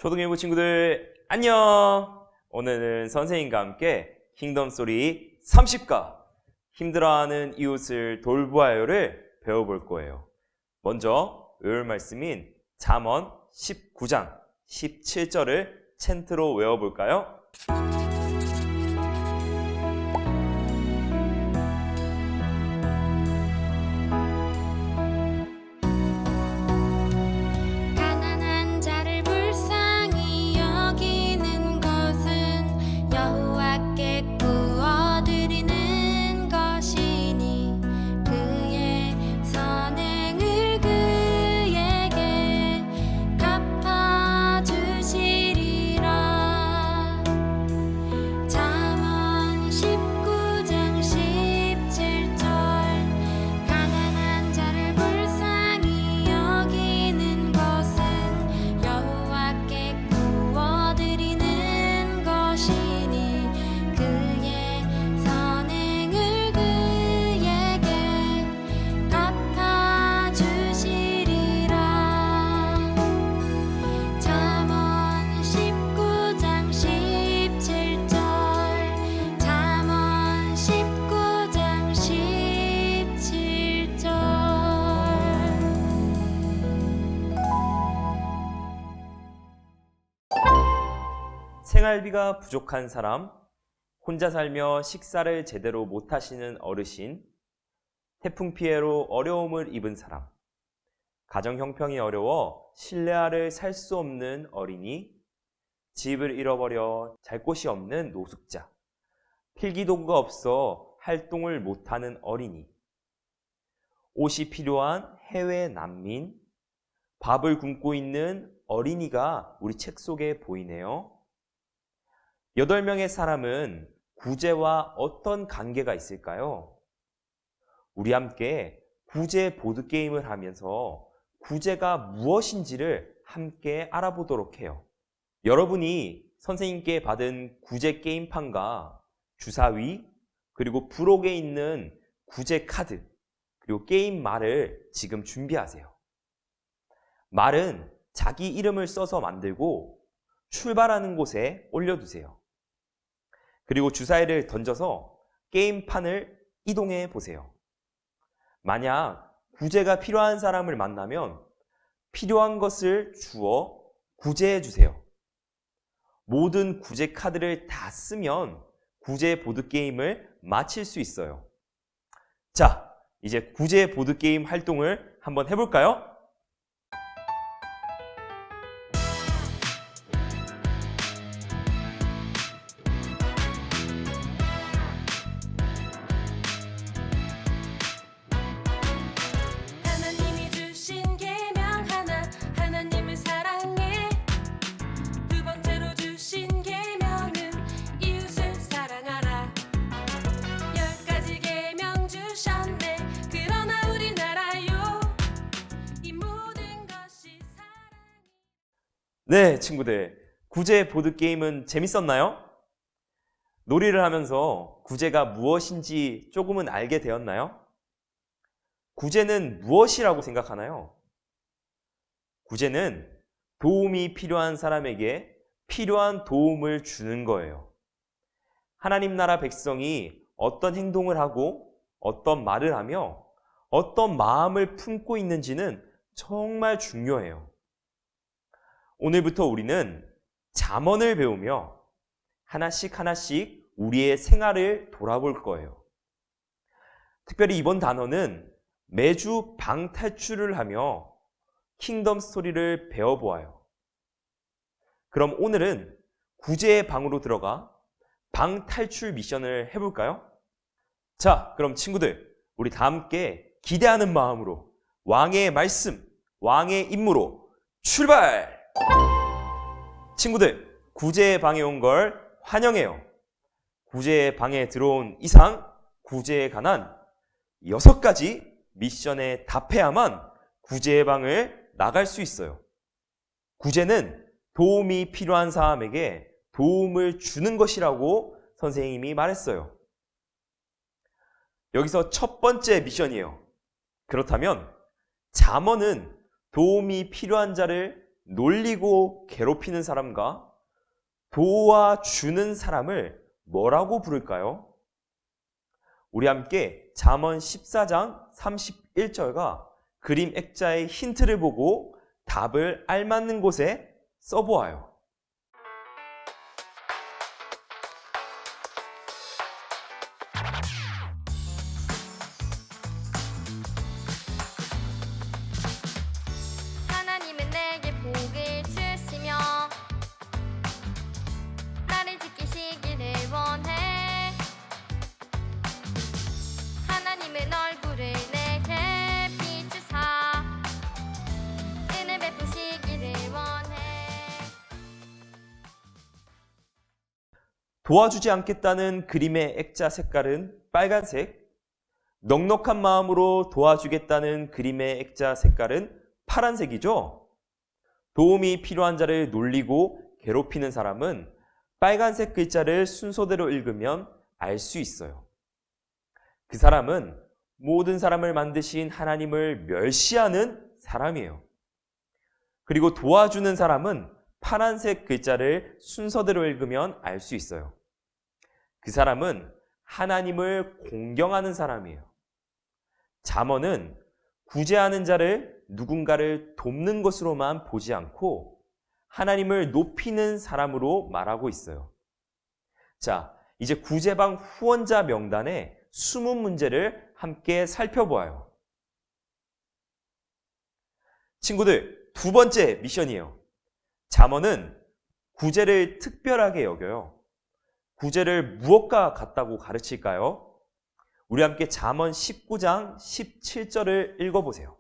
초등일부 친구들 안녕! 오늘은 선생님과 함께 킹덤 스토리 30가 힘들어하는 이웃을 돌보아요를 배워볼 거예요. 먼저 외울 말씀인 잠언 19장 17절을 찬트로 외워볼까요? 생활비가 부족한 사람, 혼자 살며 식사를 제대로 못하시는 어르신, 태풍 피해로 어려움을 입은 사람, 가정 형편이 어려워 실내화를 살 수 없는 어린이, 집을 잃어버려 잘 곳이 없는 노숙자, 필기도구가 없어 활동을 못하는 어린이, 옷이 필요한 해외 난민, 밥을 굶고 있는 어린이가 우리 책 속에 보이네요. 8명의 사람은 구제와 어떤 관계가 있을까요? 우리 함께 구제 보드게임을 하면서 구제가 무엇인지를 함께 알아보도록 해요. 여러분이 선생님께 받은 구제 게임판과 주사위, 그리고 부록에 있는 구제 카드, 그리고 게임 말을 지금 준비하세요. 말은 자기 이름을 써서 만들고 출발하는 곳에 올려두세요. 그리고 주사위를 던져서 게임판을 이동해 보세요. 만약 구제가 필요한 사람을 만나면 필요한 것을 주어 구제해 주세요. 모든 구제 카드를 다 쓰면 구제 보드게임을 마칠 수 있어요. 자, 이제 구제 보드게임 활동을 한번 해볼까요? 네, 친구들. 구제 보드게임은 재밌었나요? 놀이를 하면서 구제가 무엇인지 조금은 알게 되었나요? 구제는 무엇이라고 생각하나요? 구제는 도움이 필요한 사람에게 필요한 도움을 주는 거예요. 하나님 나라 백성이 어떤 행동을 하고 어떤 말을 하며 어떤 마음을 품고 있는지는 정말 중요해요. 오늘부터 우리는 잠언을 배우며 하나씩 우리의 생활을 돌아볼 거예요. 특별히 이번 단어는 매주 방 탈출을 하며 킹덤 스토리를 배워보아요. 그럼 오늘은 구제의 방으로 들어가 방 탈출 미션을 해볼까요? 자, 그럼 친구들, 우리 다 함께 기대하는 마음으로 왕의 말씀, 왕의 임무로 출발! 친구들, 구제의 방에 온 걸 환영해요. 구제의 방에 들어온 이상 구제에 관한 6가지 미션에 답해야만 구제의 방을 나갈 수 있어요. 구제는 도움이 필요한 사람에게 도움을 주는 것이라고 선생님이 말했어요. 여기서 첫 번째 미션이에요. 그렇다면 잠언은 도움이 필요한 자를 놀리고 괴롭히는 사람과 도와주는 사람을 뭐라고 부를까요? 우리 함께 잠언 14장 31절과 그림 액자의 힌트를 보고 답을 알맞는 곳에 써보아요. 하나님은 내게 복을 주시며 나를 지키시기를 원해. 하나님은 얼굴을 내게 비추사 은혜 베푸시기를 원해. 도와주지 않겠다는 그림의 액자 색깔은 빨간색, 넉넉한 마음으로 도와주겠다는 그림의 액자 색깔은 파란색이죠. 도움이 필요한 자를 놀리고 괴롭히는 사람은 빨간색 글자를 순서대로 읽으면 알 수 있어요. 그 사람은 모든 사람을 만드신 하나님을 멸시하는 사람이에요. 그리고 도와주는 사람은 파란색 글자를 순서대로 읽으면 알 수 있어요. 그 사람은 하나님을 공경하는 사람이에요. 잠언은 구제하는 자를 누군가를 돕는 것으로만 보지 않고 하나님을 높이는 사람으로 말하고 있어요. 자, 이제 구제방 후원자 명단의 숨은 문제를 함께 살펴보아요. 친구들, 두 번째 미션이에요. 잠언은 구제를 특별하게 여겨요. 구제를 무엇과 같다고 가르칠까요? 우리 함께 잠언 19장 17절을 읽어보세요.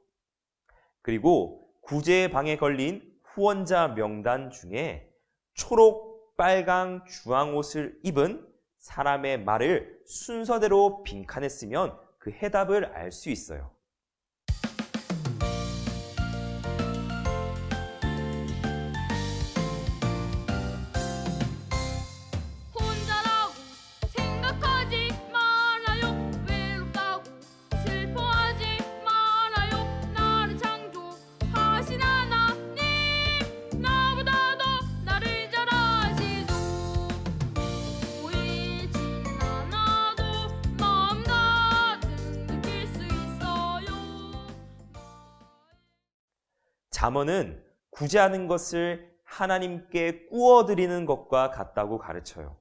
그리고 구제의 방에 걸린 후원자 명단 중에 초록, 빨강, 주황 옷을 입은 사람의 말을 순서대로 빈칸에 쓰면 그 해답을 알 수 있어요. 혼자라고 생각하지 말아요. 외롭다고 슬퍼하지 말아요. 나를 창조하신 하나님, 나보다 더 나를 잘 아시죠. 보이지는 않아도 마음 같은 느낄 수 있어요. 잠언은 구제하는 것을 하나님께 꾸어드리는 것과 같다고 가르쳐요.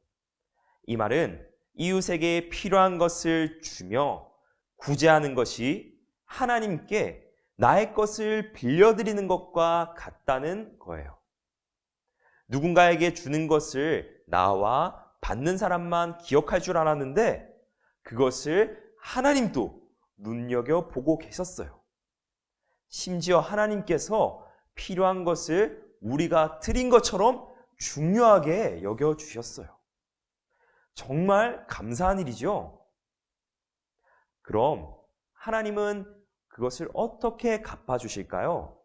이 말은 이웃에게 필요한 것을 주며 구제하는 것이 하나님께 나의 것을 빌려드리는 것과 같다는 거예요. 누군가에게 주는 것을 나와 받는 사람만 기억할 줄 알았는데 그것을 하나님도 눈여겨보고 계셨어요. 심지어 하나님께서 필요한 것을 우리가 드린 것처럼 중요하게 여겨주셨어요. 정말 감사한 일이죠. 그럼 하나님은 그것을 어떻게 갚아주실까요?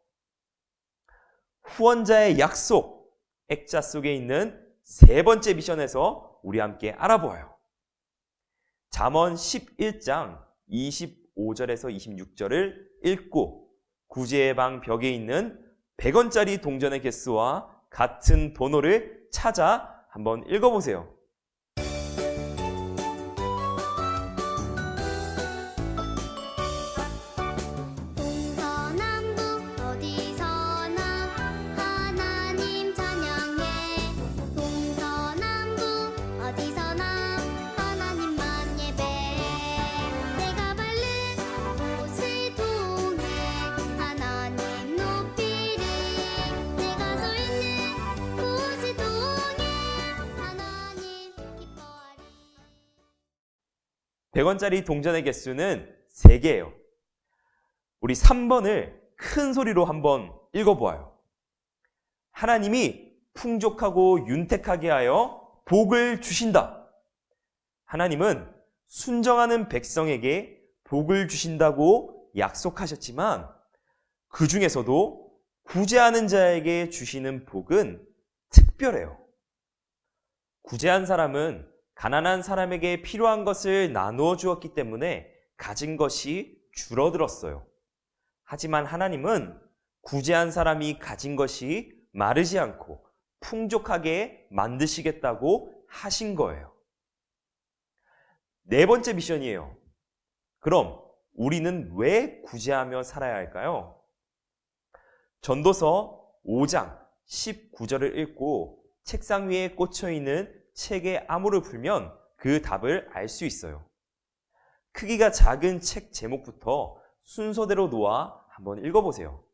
후원자의 약속, 액자 속에 있는 세 번째 미션에서 우리 함께 알아보아요. 잠언 11장 25절에서 26절을 읽고 구제의 방 벽에 있는 100원짜리 동전의 개수와 같은 번호를 찾아 한번 읽어보세요. 동서남북 어디서나 하나님 찬양해. 동서남북 어디서나 하나님만 예배해. 내가 밟는 곳을 통해 하나님 높이리. 내가 서 있는 곳을 통해 하나님 기뻐하리. 100원짜리 동전의 개수는 3개예요. 우리 3번을 큰 소리로 한번 읽어보아요. 하나님이 풍족하고 윤택하게 하여 복을 주신다. 하나님은 순정하는 백성에게 복을 주신다고 약속하셨지만 그 중에서도 구제하는 자에게 주시는 복은 특별해요. 구제한 사람은 가난한 사람에게 필요한 것을 나누어 주었기 때문에 가진 것이 줄어들었어요. 하지만 하나님은 구제한 사람이 가진 것이 마르지 않고 풍족하게 만드시겠다고 하신 거예요. 네 번째 미션이에요. 그럼 우리는 왜 구제하며 살아야 할까요? 전도서 5장 19절을 읽고 책상 위에 꽂혀 있는 책의 암호를 풀면 그 답을 알 수 있어요. 크기가 작은 책 제목부터 순서대로 놓아 한번 읽어보세요.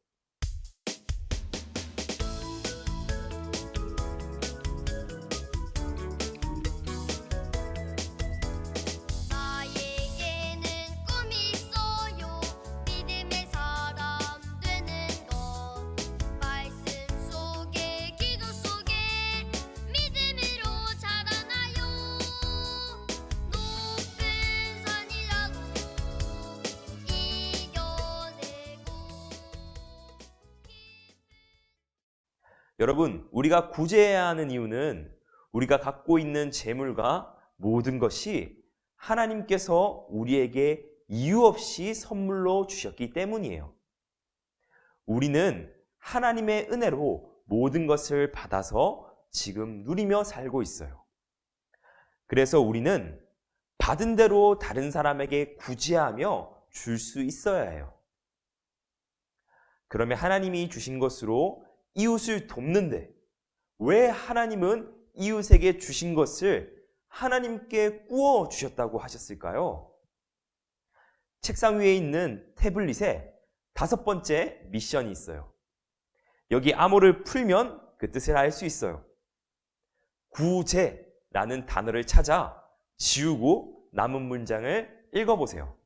나에게는 꿈이 있어요. 믿음의 사람 되는 것. 말씀 속에 기도 속에 믿음으로 자라나요. 높은 산이라도 이겨내고. 여러분, 우리가 구제해야 하는 이유는 우리가 갖고 있는 재물과 모든 것이 하나님께서 우리에게 이유 없이 선물로 주셨기 때문이에요. 우리는 하나님의 은혜로 모든 것을 받아서 지금 누리며 살고 있어요. 그래서 우리는 받은 대로 다른 사람에게 구제하며 줄 수 있어야 해요. 그러면 하나님이 주신 것으로 이웃을 돕는데 왜 하나님은 이웃에게 주신 것을 하나님께 꾸어 주셨다고 하셨을까요? 책상 위에 있는 태블릿에 5번째 미션이 있어요. 여기 암호를 풀면 그 뜻을 알 수 있어요. 구제라는 단어를 찾아 지우고 남은 문장을 읽어보세요.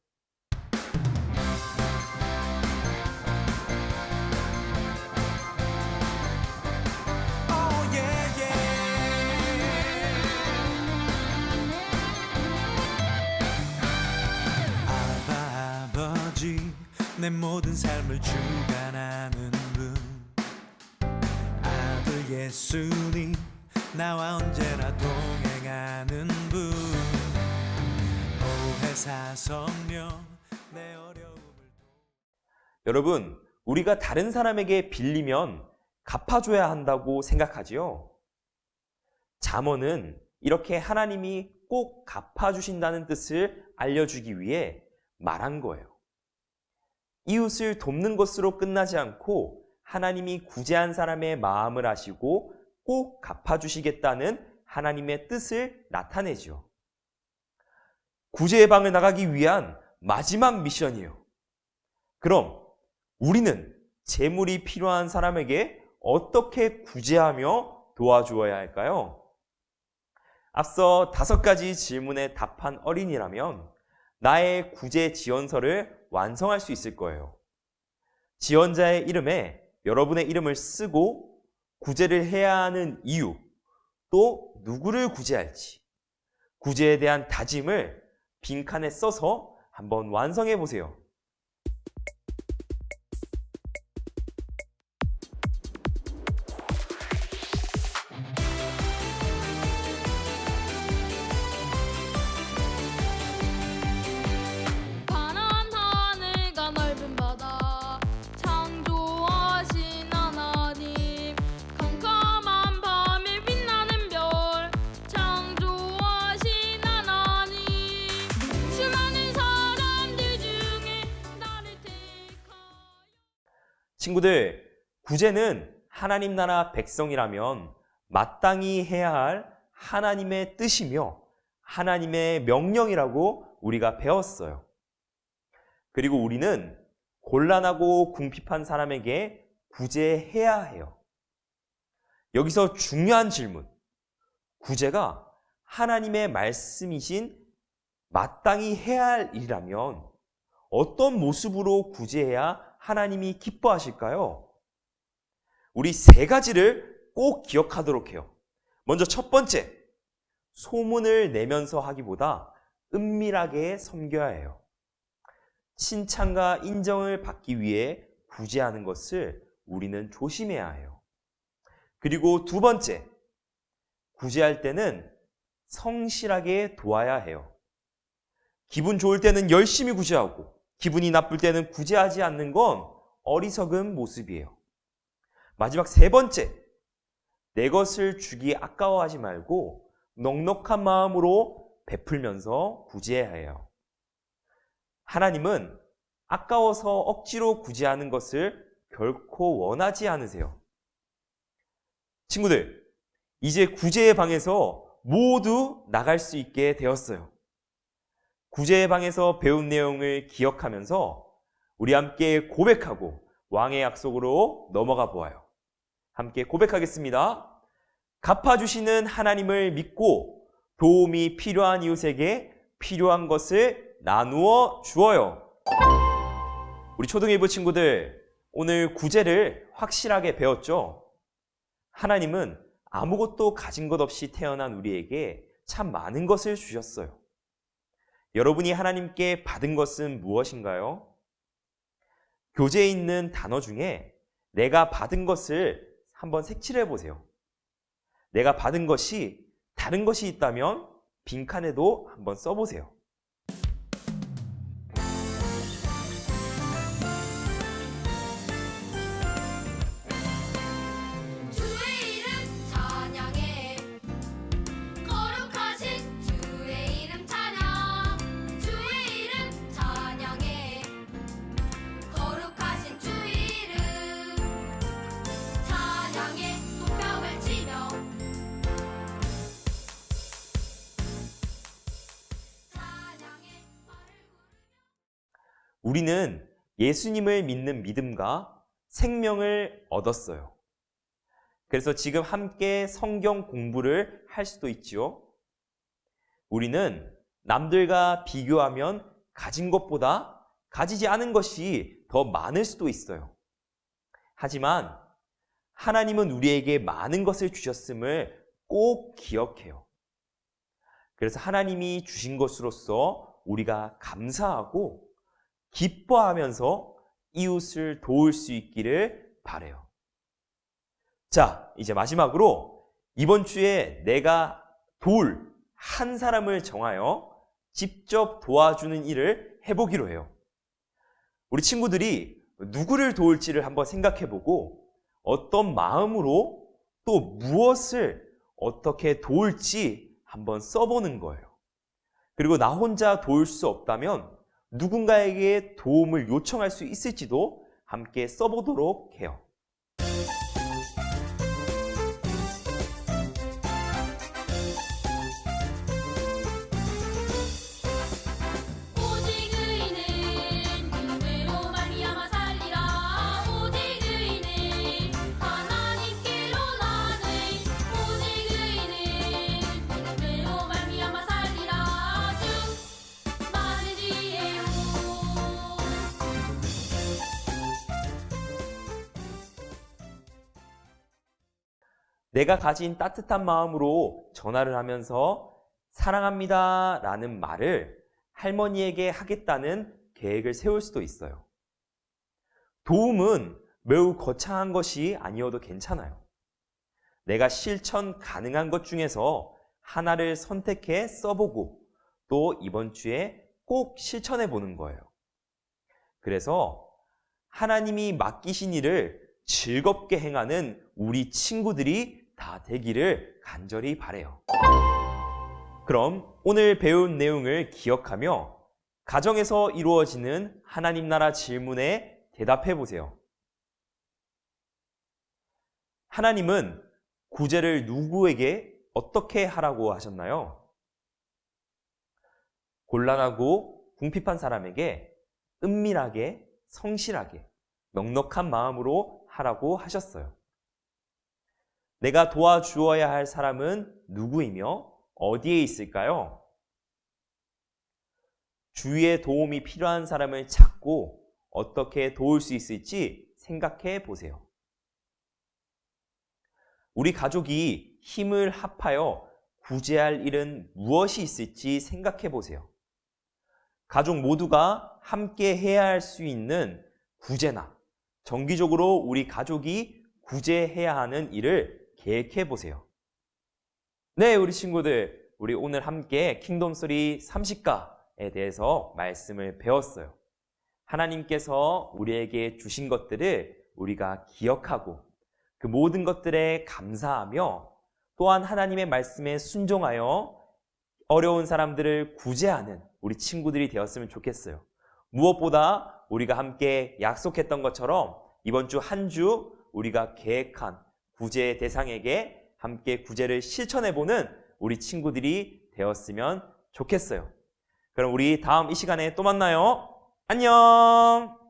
아버지 내 모든 삶을 주관하는 분 아들 예수님 나와 언제나 동행하는 분 오해사 성령 내 어려움을 여러분, 우리가 다른 사람에게 빌리면 갚아줘야 한다고 생각하지요? 잠언은 이렇게 하나님이 꼭 갚아주신다는 뜻을 알려주기 위해 말한 거예요. 이웃을 돕는 것으로 끝나지 않고 하나님이 구제한 사람의 마음을 아시고 꼭 갚아주시겠다는 하나님의 뜻을 나타내죠. 구제의 방을 나가기 위한 마지막 미션이에요. 그럼 우리는 재물이 필요한 사람에게 어떻게 구제하며 도와주어야 할까요? 앞서 5가지 질문에 답한 어린이라면 나의 구제 지원서를 완성할 수 있을 거예요. 지원자의 이름에 여러분의 이름을 쓰고 구제를 해야 하는 이유, 또 누구를 구제할지, 구제에 대한 다짐을 빈칸에 써서 한번 완성해 보세요. 파란 하늘과 넓은 바다 창조하신 하나님 캄캄한 밤에 빛나는 별 창조하신 하나님 수많은 사람들 중에 나를 택하여 친구들, 구제는 하나님 나라 백성이라면 마땅히 해야 할 하나님의 뜻이며 하나님의 명령이라고 우리가 배웠어요. 그리고 우리는 곤란하고 궁핍한 사람에게 구제해야 해요. 여기서 중요한 질문, 구제가 하나님의 말씀이신 마땅히 해야 할 일이라면 어떤 모습으로 구제해야 하나님이 기뻐하실까요? 우리 3가지를 꼭 기억하도록 해요. 먼저 첫 번째, 소문을 내면서 하기보다 은밀하게 섬겨야 해요. 칭찬과 인정을 받기 위해 구제하는 것을 우리는 조심해야 해요. 그리고 2번째, 구제할 때는 성실하게 도와야 해요. 기분 좋을 때는 열심히 구제하고 기분이 나쁠 때는 구제하지 않는 건 어리석은 모습이에요. 마지막 세 번째, 내 것을 주기 아까워하지 말고 넉넉한 마음으로 베풀면서 구제해야 해요. 하나님은 아까워서 억지로 구제하는 것을 결코 원하지 않으세요. 친구들, 이제 구제의 방에서 모두 나갈 수 있게 되었어요. 구제의 방에서 배운 내용을 기억하면서 우리 함께 고백하고 왕의 약속으로 넘어가 보아요. 함께 고백하겠습니다. 갚아주시는 하나님을 믿고 도움이 필요한 이웃에게 필요한 것을 나누어 주어요. 우리 초등1부 친구들, 오늘 구제를 확실하게 배웠죠? 하나님은 아무것도 가진 것 없이 태어난 우리에게 참 많은 것을 주셨어요. 여러분이 하나님께 받은 것은 무엇인가요? 교재에 있는 단어 중에 내가 받은 것을 한번 색칠해 보세요. 내가 받은 것이 다른 것이 있다면 빈칸에도 한번 써보세요. 주의 이름 찬양해 거룩하신 주의 이름 찬양 주의 이름 찬양해 거룩하신 주의 이름 찬양해 손뼉을 치며 찬양해 우리는 예수님을 믿는 믿음과 생명을 얻었어요. 그래서 지금 함께 성경 공부를 할 수도 있지요. 우리는 남들과 비교하면 가진 것보다 가지지 않은 것이 더 많을 수도 있어요. 하지만 하나님은 우리에게 많은 것을 주셨음을 꼭 기억해요. 그래서 하나님이 주신 것으로서 우리가 감사하고 기뻐하면서 이웃을 도울 수 있기를 바라요. 자, 이제 마지막으로 이번 주에 내가 도울 한 사람을 정하여 직접 도와주는 일을 해보기로 해요. 우리 친구들이 누구를 도울지를 한번 생각해보고 어떤 마음으로 또 무엇을 어떻게 도울지 한번 써보는 거예요. 그리고 나 혼자 도울 수 없다면 누군가에게 도움을 요청할 수 있을지도 함께 써보도록 해요. 오직 의인은 믿음으로 말미암아 살리라. 오직 의인은 하나님께로 나네. 오직 의인은 믿음으로 말미암아 살리라. 주 말이지요. 내가 가진 따뜻한 마음으로 전화를 하면서 사랑합니다 라는 말을 할머니에게 하겠다는 계획을 세울 수도 있어요. 도움은 매우 거창한 것이 아니어도 괜찮아요. 내가 실천 가능한 것 중에서 하나를 선택해 써보고 또 이번 주에 꼭 실천해 보는 거예요. 그래서 하나님이 맡기신 일을 즐겁게 행하는 우리 친구들이 다 되기를 간절히 바라요. 그럼 오늘 배운 내용을 기억하며 가정에서 이루어지는 하나님 나라 질문에 대답해 보세요. 하나님은 구제를 누구에게 어떻게 하라고 하셨나요? 곤란하고 궁핍한 사람에게 은밀하게, 성실하게, 넉넉한 마음으로 하라고 하셨어요. 내가 도와주어야 할 사람은 누구이며 어디에 있을까요? 주위에 도움이 필요한 사람을 찾고 어떻게 도울 수 있을지 생각해 보세요. 우리 가족이 힘을 합하여 구제할 일은 무엇이 있을지 생각해 보세요. 가족 모두가 함께 해야 할 수 있는 구제나 정기적으로 우리 가족이 구제해야 하는 일을 계획해 보세요. 네, 우리 친구들, 우리 오늘 함께 킹덤 소리 30가에 대해서 말씀을 배웠어요. 하나님께서 우리에게 주신 것들을 우리가 기억하고 그 모든 것들에 감사하며 또한 하나님의 말씀에 순종하여 어려운 사람들을 구제하는 우리 친구들이 되었으면 좋겠어요. 무엇보다 우리가 함께 약속했던 것처럼 이번 주 한 주 우리가 계획한 구제 대상에게 함께 구제를 실천해보는 우리 친구들이 되었으면 좋겠어요. 그럼 우리 다음 이 시간에 또 만나요. 안녕!